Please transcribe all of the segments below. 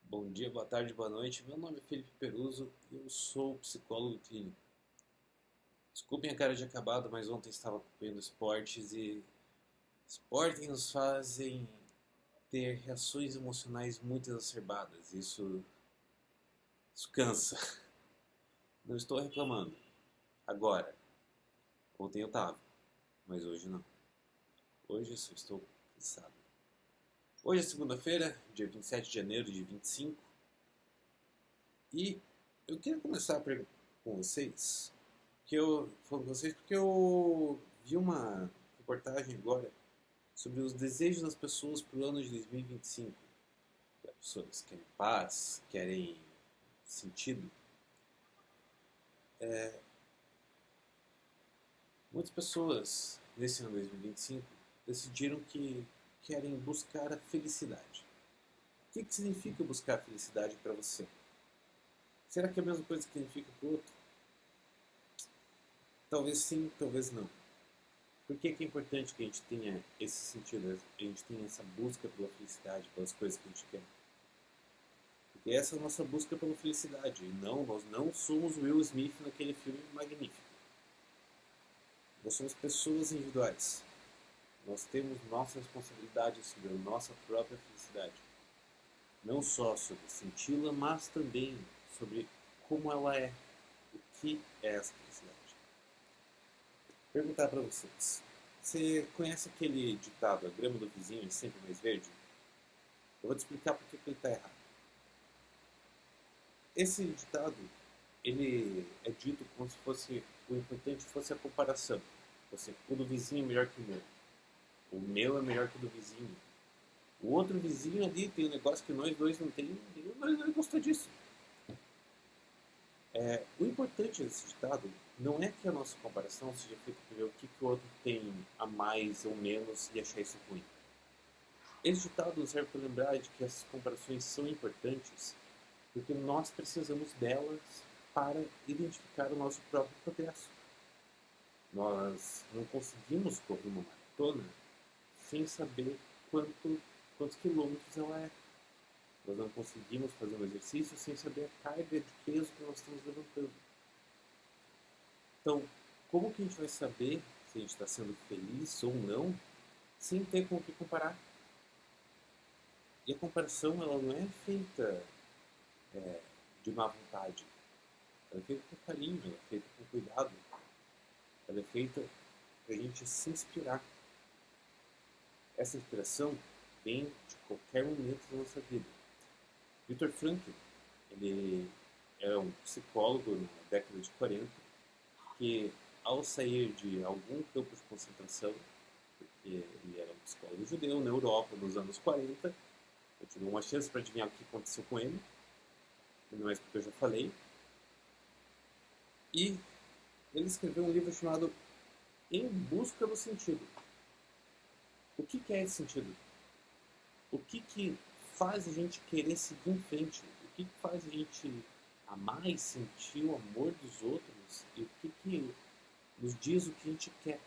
Bom dia, boa tarde, boa noite. Meu nome é Felipe Peruso e eu sou psicólogo clínico. Desculpem a cara de acabado, mas ontem estava acompanhando esportes e esportes nos fazem ter reações emocionais muito exacerbadas. Isso cansa. Não estou reclamando. Agora, ontem eu estava, mas hoje não. Hoje eu só estou cansado. Hoje é segunda-feira, dia 27 de janeiro de 25, e eu queria começar com vocês falando com vocês porque eu vi uma reportagem agora sobre os desejos das pessoas para o ano de 2025. As pessoas querem paz, querem sentido. Muitas pessoas nesse ano de 2025 decidiram que querem buscar a felicidade. O que significa buscar a felicidade para você? Será que é a mesma coisa que significa para o outro? Talvez sim, talvez não. Por que é importante que a gente tenha esse sentido, a gente tenha essa busca pela felicidade, pelas coisas que a gente quer? Porque essa é a nossa busca pela felicidade. E não, nós não somos Will Smith naquele filme magnífico. Nós somos pessoas individuais. Nós temos nossa responsabilidade sobre a nossa própria felicidade. Não só sobre senti-la, mas também sobre como ela é. O que é essa felicidade? Perguntar para vocês. Você conhece aquele ditado, a grama do vizinho é sempre mais verde? Eu vou te explicar por que ele está errado. Esse ditado, ele é dito como se fosse, o importante fosse a comparação. Você, o do vizinho é melhor que o meu. O meu é melhor que o do vizinho. O outro vizinho ali tem um negócio que nós dois não temos, e nós não gostamos disso. O importante desse ditado não é que a nossa comparação seja feita por ver o que o outro tem a mais ou menos e achar isso ruim. Esse ditado serve para lembrar de que essas comparações são importantes porque nós precisamos delas para identificar o nosso próprio progresso. Nós não conseguimos correr uma maratona sem saber quantos quilômetros ela é. Nós não conseguimos fazer um exercício sem saber a carga de peso que nós estamos levantando. Então, como que a gente vai saber se a gente está sendo feliz ou não sem ter com o que comparar? E a comparação ela não é feita de má vontade. Ela é feita com carinho, ela é feita com cuidado. Ela é feita para a gente se inspirar. Essa inspiração vem de qualquer momento da nossa vida. Viktor Frankl, ele é um psicólogo na década de 40 que, ao sair de algum campo de concentração, porque ele era um psicólogo judeu na Europa nos anos 40, eu tive uma chance para adivinhar o que aconteceu com ele, não é isso que eu já falei, e ele escreveu um livro chamado Em Busca do Sentido. O que é esse sentido? O que faz a gente querer seguir em frente? O que faz a gente amar e sentir o amor dos outros? E o que nos diz o que a gente quer?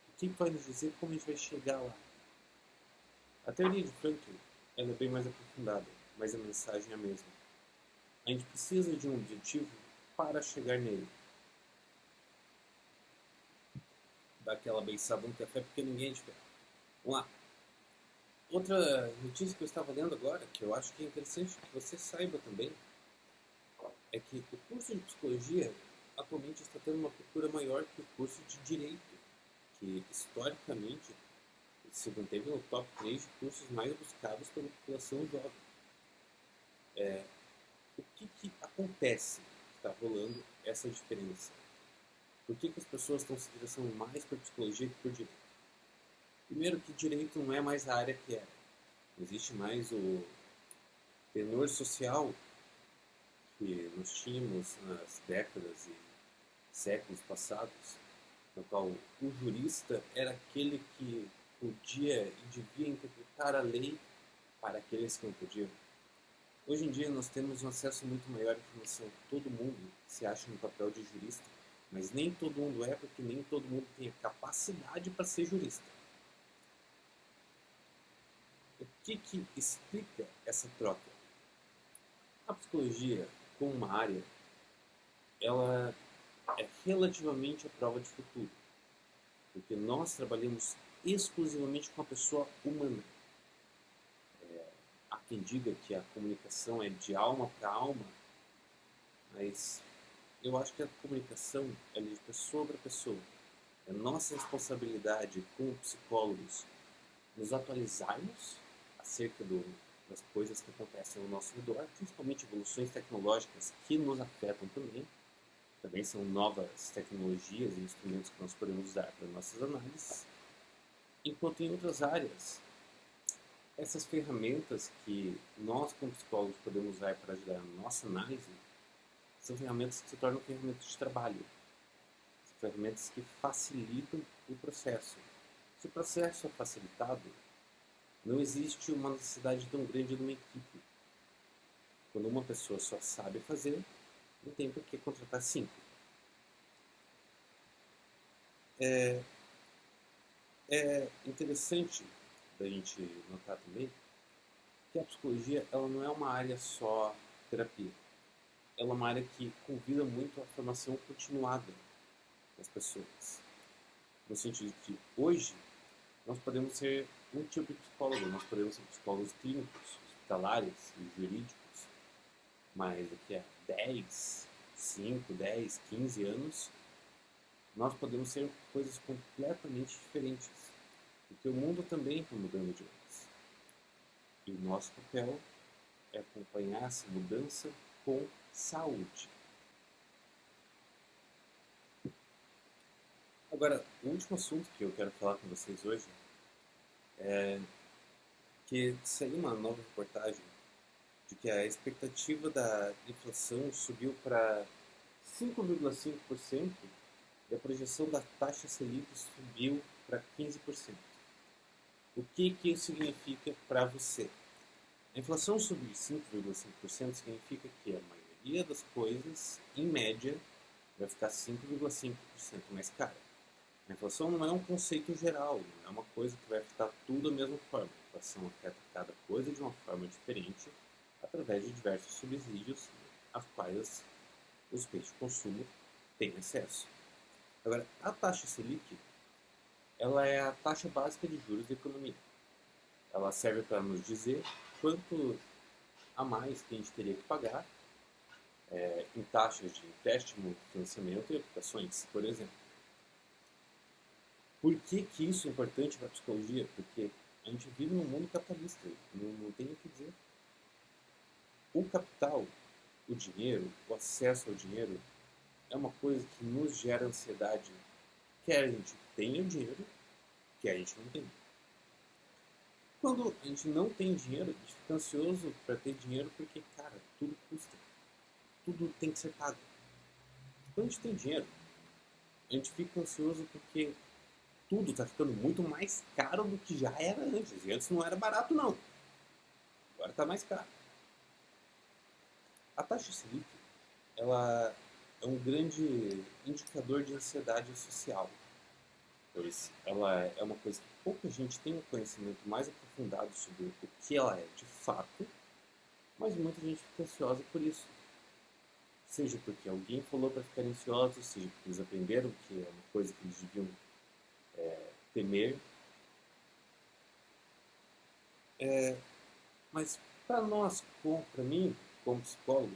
O que vai nos dizer como a gente vai chegar lá? A teoria de Frankl ela é bem mais aprofundada, mas a mensagem é a mesma. A gente precisa de um objetivo para chegar nele. Dá aquela beiçada no café porque ninguém é de ferro. Vamos lá. Outra notícia que eu estava lendo agora, que eu acho que é interessante que você saiba também, é que o curso de psicologia atualmente está tendo uma procura maior que o curso de direito, que historicamente se manteve no top 3 de cursos mais buscados pela população jovem. O que acontece que está rolando essa diferença? Por que as pessoas estão se direcionando mais por psicologia que por direito? Primeiro que direito não é mais a área que era. Não existe mais o tenor social que nós tínhamos nas décadas e séculos passados, no qual o jurista era aquele que podia e devia interpretar a lei para aqueles que não podiam. Hoje em dia nós temos um acesso muito maior à informação. Todo mundo se acha no papel de jurista, mas nem todo mundo é, porque nem todo mundo tem a capacidade para ser jurista. O que explica essa troca? A psicologia, como uma área, ela é relativamente a prova de futuro, porque nós trabalhamos exclusivamente com a pessoa humana. Há quem diga que a comunicação é de alma para alma, mas eu acho que a comunicação é de pessoa para pessoa. É nossa responsabilidade como psicólogos nos atualizarmos acerca das coisas que acontecem ao nosso redor, principalmente evoluções tecnológicas que nos afetam também. Também são novas tecnologias e instrumentos que nós podemos usar para nossas análises. Enquanto em outras áreas, essas ferramentas que nós, como psicólogos, podemos usar para ajudar na nossa análise são ferramentas que se tornam ferramentas de trabalho. São ferramentas que facilitam o processo. Se o processo é facilitado, não existe uma necessidade tão grande de uma equipe. Quando uma pessoa só sabe fazer, não tem por que contratar 5. É interessante da gente notar também que a psicologia ela não é uma área só terapia. Ela é uma área que convida muito a formação continuada das pessoas. No sentido de que hoje nós podemos ser um tipo de psicólogo, nós podemos ser psicólogos clínicos, hospitalares e jurídicos, mas daqui a 10, 5, 10, 15 anos, nós podemos ser coisas completamente diferentes. Porque o mundo também está mudando de vez. E o nosso papel é acompanhar essa mudança com saúde. Agora, o último assunto que eu quero falar com vocês hoje é que saiu uma nova reportagem de que a expectativa da inflação subiu para 5,5% e a projeção da taxa Selic subiu para 15%. O que isso significa para você? A inflação subir 5,5% significa que a maioria das coisas, em média, vai ficar 5,5% mais cara. A inflação não é um conceito geral, não é uma coisa que vai afetar tudo da mesma forma. A inflação afeta cada coisa de uma forma diferente, através de diversos subsídios aos quais os bens de consumo têm acesso. Agora, a taxa Selic, ela é a taxa básica de juros da economia. Ela serve para nos dizer quanto a mais que a gente teria que pagar em taxas de empréstimo, financiamento e aplicações, por exemplo. Por que isso é importante para a psicologia? Porque a gente vive num mundo capitalista, não tem o que dizer. O capital, o dinheiro, o acesso ao dinheiro é uma coisa que nos gera ansiedade, quer a gente tenha dinheiro, quer a gente não tenha. Quando a gente não tem dinheiro, a gente fica ansioso para ter dinheiro porque, cara, tudo custa. Tudo tem que ser pago. Quando a gente tem dinheiro, a gente fica ansioso porque tudo está ficando muito mais caro do que já era antes. E antes não era barato, não. Agora está mais caro. A taxa Selic, ela é um grande indicador de ansiedade social. Pois ela é uma coisa que pouca gente tem um conhecimento mais aprofundado sobre o que ela é de fato, mas muita gente fica ansiosa por isso. Seja porque alguém falou para ficar ansiosos, seja porque eles aprenderam que é uma coisa que eles deviam temer. Mas para nós, para mim, como psicólogo,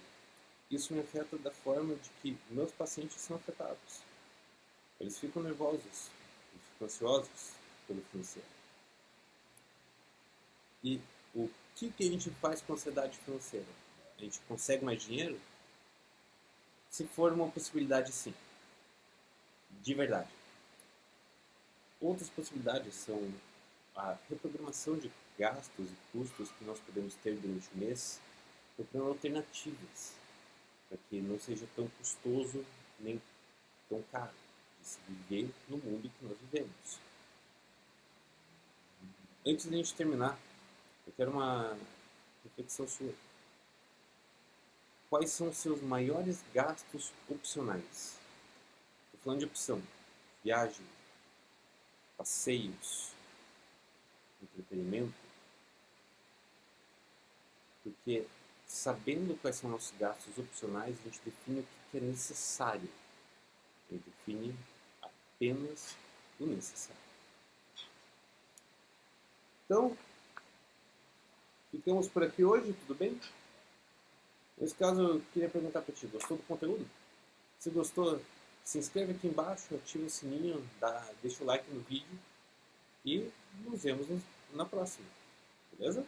isso me afeta da forma de que meus pacientes são afetados. Eles ficam nervosos, eles ficam ansiosos pelo financeiro. E o que a gente faz com a ansiedade financeira? A gente consegue mais dinheiro? Se for uma possibilidade, sim. De verdade. Outras possibilidades são a reprogramação de gastos e custos que nós podemos ter durante o mês, procurando alternativas para que não seja tão custoso nem tão caro de se viver no mundo que nós vivemos. Antes de a gente terminar, eu quero uma reflexão sua. Quais são os seus maiores gastos opcionais? Estou falando de opção: viagem, passeios, entretenimento. Porque sabendo quais são nossos gastos opcionais, a gente define o que é necessário. A gente define apenas o necessário. Então, ficamos por aqui hoje, tudo bem? Nesse caso, eu queria perguntar para ti, gostou do conteúdo? Se gostou, se inscreve aqui embaixo, ativa o sininho, deixa o like no vídeo e nos vemos na próxima, beleza?